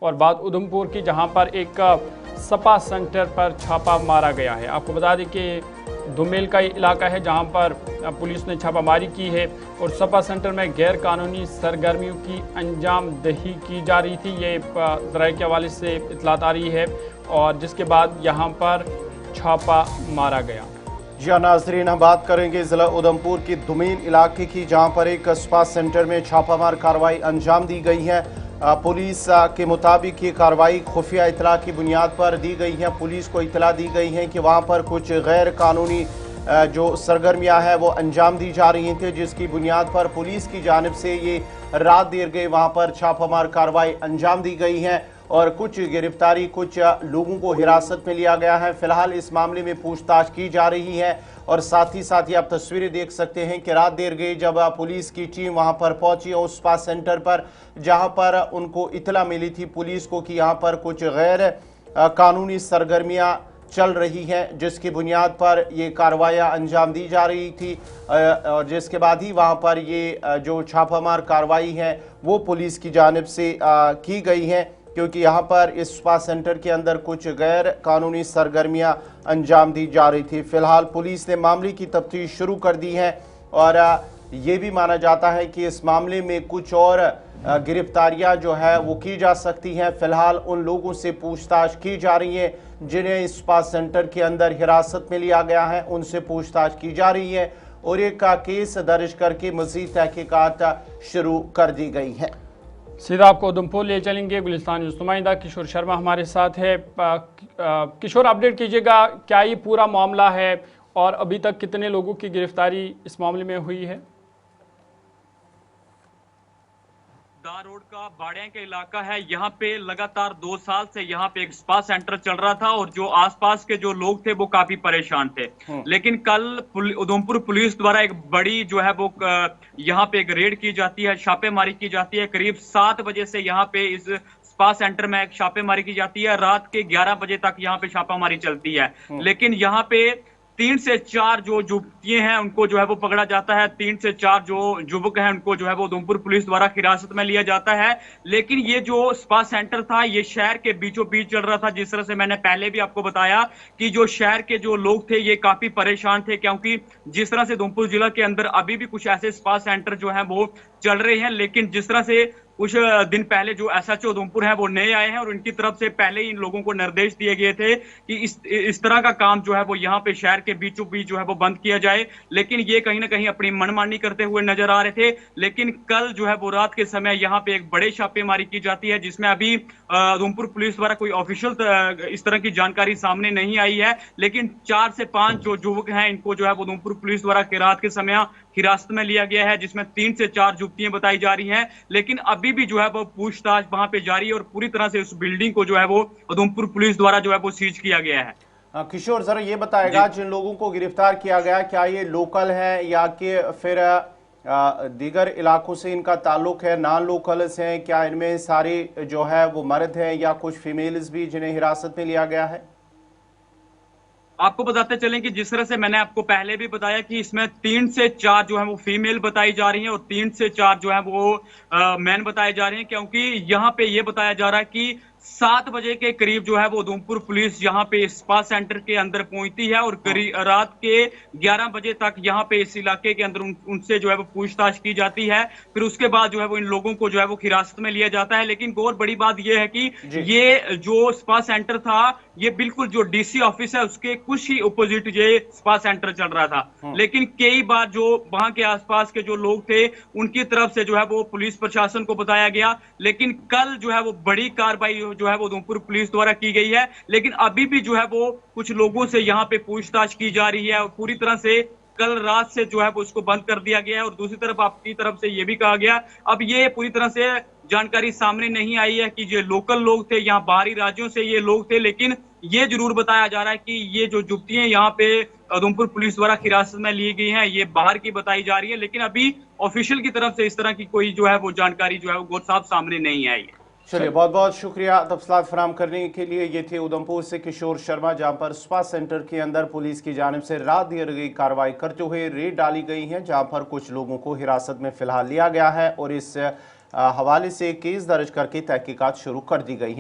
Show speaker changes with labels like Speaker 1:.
Speaker 1: और बात उधमपुर की, जहां पर एक सपा सेंटर पर छापा मारा गया है। आपको बता दें कि धुमेल का इलाका है जहां पर पुलिस ने छापामारी की है और सपा सेंटर में गैर कानूनी सरगर्मियों की अंजाम दही की जा रही थी। ये ज़राए के हवाले से इतलात आ रही है और जिसके बाद यहां पर छापा मारा गया।
Speaker 2: जी हाँ नाजरीन, हम बात करेंगे ज़िला उधमपुर की धुमेल इलाके की, जहां पर एक स्पा सेंटर में छापामार कार्रवाई अंजाम दी गई है। पुलिस के मुताबिक ये कार्रवाई खुफिया इतला की बुनियाद पर दी गई है। पुलिस को इतला दी गई है कि वहां पर कुछ गैर कानूनी जो सरगर्मियां हैं वो अंजाम दी जा रही थी, जिसकी बुनियाद पर पुलिस की जानिब से ये रात देर गए वहां पर छापामार कार्रवाई अंजाम दी गई है और कुछ गिरफ्तारी, कुछ लोगों को हिरासत में लिया गया है। फिलहाल इस मामले में पूछताछ की जा रही है और साथ ही आप तस्वीरें देख सकते हैं कि रात देर गई जब पुलिस की टीम वहां पर पहुंची उस स्पा सेंटर पर, जहां पर उनको इतला मिली थी पुलिस को कि यहां पर कुछ गैर कानूनी सरगर्मियां चल रही हैं, जिसकी बुनियाद पर ये कार्रवाइयाँ अंजाम दी जा रही थी और जिसके बाद ही वहाँ पर ये जो छापामार कार्रवाई है वो पुलिस की जानिब से की गई है, क्योंकि यहाँ पर इस स्पा सेंटर के अंदर कुछ गैर कानूनी सरगर्मियाँ अंजाम दी जा रही थी। फिलहाल पुलिस ने मामले की तफ्तीश शुरू कर दी है और ये भी माना जाता है कि इस मामले में कुछ और गिरफ्तारियां जो है वो की जा सकती हैं। फिलहाल उन लोगों से पूछताछ की जा रही है जिन्हें इस स्पा सेंटर के अंदर हिरासत में लिया गया है, उनसे पूछताछ की जा रही है और एक केस दर्ज करके मजीद तहकीकात शुरू कर दी गई है।
Speaker 1: सीधा आपको उधमपुर ले चलेंगे। गुलिस्तान न्यूज़ नुमाइंदा किशोर शर्मा हमारे साथ है। किशोर, अपडेट कीजिएगा, क्या ये पूरा मामला है और अभी तक कितने लोगों की गिरफ्तारी इस मामले में हुई है?
Speaker 3: दार रोड का बाड़िया का इलाका है। यहाँ पे लगातार 2 साल से यहाँ पे एक स्पा सेंटर चल रहा था और जो आसपास के जो लोग थे वो काफी परेशान थे। लेकिन कल उधमपुर पुलिस द्वारा एक बड़ी जो है वो यहाँ पे एक रेड की जाती है, छापेमारी की जाती है। करीब 7 बजे से यहाँ पे इस स्पा सेंटर में एक छापेमारी की जाती है, रात के 11 बजे तक यहाँ पे छापामारी चलती है। लेकिन यहाँ पे 3 से 4 जो युवतियां हैं उनको जो है वो पकड़ा जाता है। 3 से 4 जो युवक हैं उनको जो है वो उधमपुर पुलिस द्वारा हिरासत में लिया जाता है। लेकिन ये जो स्पा सेंटर था ये शहर के बीचों बीच चल रहा था। जिस तरह से मैंने पहले भी आपको बताया कि जो शहर के जो लोग थे ये काफी परेशान थे, क्योंकि जिस तरह से उधमपुर जिला के अंदर अभी भी कुछ ऐसे स्पा सेंटर जो है वो चल रहे हैं, लेकिन जिस तरह से कुछ दिन पहले जो एसएचओ उधमपुर है वो नए आए हैं और उनकी तरफ से पहले ही इन लोगों को निर्देश दिए गए थे कि इस तरह का काम जो है वो यहाँ पे शहर के बीचों बीच जो है वो बंद किया जाए। लेकिन ये कहीं ना कहीं अपनी मनमानी करते हुए नजर आ रहे थे। लेकिन कल जो है वो रात के समय यहाँ पे एक बड़े छापेमारी की जाती है, जिसमें अभी उधमपुर पुलिस द्वारा कोई ऑफिशियल इस तरह की जानकारी सामने नहीं आई है। लेकिन 4 से 5 जो युवक हैं इनको जो है वो उधमपुर पुलिस द्वारा रात के समय हिरासत में लिया गया है, जिसमें 3 से 4 युवतियां बताई जा रही हैं। लेकिन अभी भी जो है वो पूछताछ वहां पे जारी है और पूरी तरह से उस बिल्डिंग को जो है वो उधमपुर पुलिस द्वारा जो है वो सीज किया गया है।
Speaker 2: किशोर, जरा ये बताएगा, जिन लोगों को गिरफ्तार किया गया क्या ये लोकल है या कि फिर दीगर इलाकों से इनका ताल्लुक है, नॉन लोकल्स हैं? क्या इनमें सारे जो है वो मर्द हैं या कुछ फीमेल्स भी जिन्हें हिरासत में लिया गया है?
Speaker 3: आपको बताते चलें कि जिस तरह से मैंने आपको पहले भी बताया कि इसमें 3 से 4 जो है वो फीमेल बताई जा रही हैं और 3 से 4 जो है वो मैन बताए जा रहे हैं, क्योंकि यहाँ पे ये बताया जा रहा है कि 7 बजे के करीब जो है वो उधमपुर पुलिस यहाँ पे स्पा सेंटर के अंदर पहुंचती है और करीब रात के 11 बजे तक यहाँ पे इस इलाके के अंदर उनसे जो है वो पूछताछ की जाती है। फिर उसके बाद जो है वो इन लोगों को जो है वो हिरासत में लिया जाता है। लेकिन और बड़ी बात यह है कि ये जो स्पा सेंटर था ये बिल्कुल जो डीसी ऑफिस है उसके कुछ ही अपोजिट ये स्पा सेंटर चल रहा था। लेकिन कई बार जो वहां के आसपास के जो लोग थे उनकी तरफ से जो है वो पुलिस प्रशासन को बताया गया। लेकिन कल जो है वो बड़ी कार्रवाई जो है वो उधमपुर पुलिस द्वारा की गई है। लेकिन अभी भी जो है वो कुछ लोगों से यहाँ पे पूछताछ की जा रही है और पूरी तरह से कल रात से जो है वो उसको बंद कर दिया गया है। और दूसरी तरफ आपकी तरफ से ये भी कहा गया, अब ये पूरी तरह से जानकारी सामने नहीं आई है कि ये लोकल लोग थे, यहाँ बाहरी राज्यों से ये लोग थे। लेकिन ये जरूर बताया जा रहा है कि ये जो युवतियां यहाँ पे उधमपुर पुलिस द्वारा हिरासत में ली गई हैं ये बाहर की बताई जा रही है। लेकिन अभी ऑफिशियल की तरफ से इस तरह की कोई जो है वो जानकारी जो है वो साफ सामने नहीं आई है।
Speaker 2: चलिए, बहुत बहुत शुक्रिया तफसीलात फराहम करने के लिए। ये थे उधमपुर से किशोर शर्मा, जहां पर स्पा सेंटर के अंदर पुलिस की जानिब से रात देर गई कार्रवाई करते हुए रेड डाली गई है, जहां पर कुछ लोगों को हिरासत में फिलहाल लिया गया है और इस हवाले से केस दर्ज करके तहकीकात शुरू कर दी गई हैं।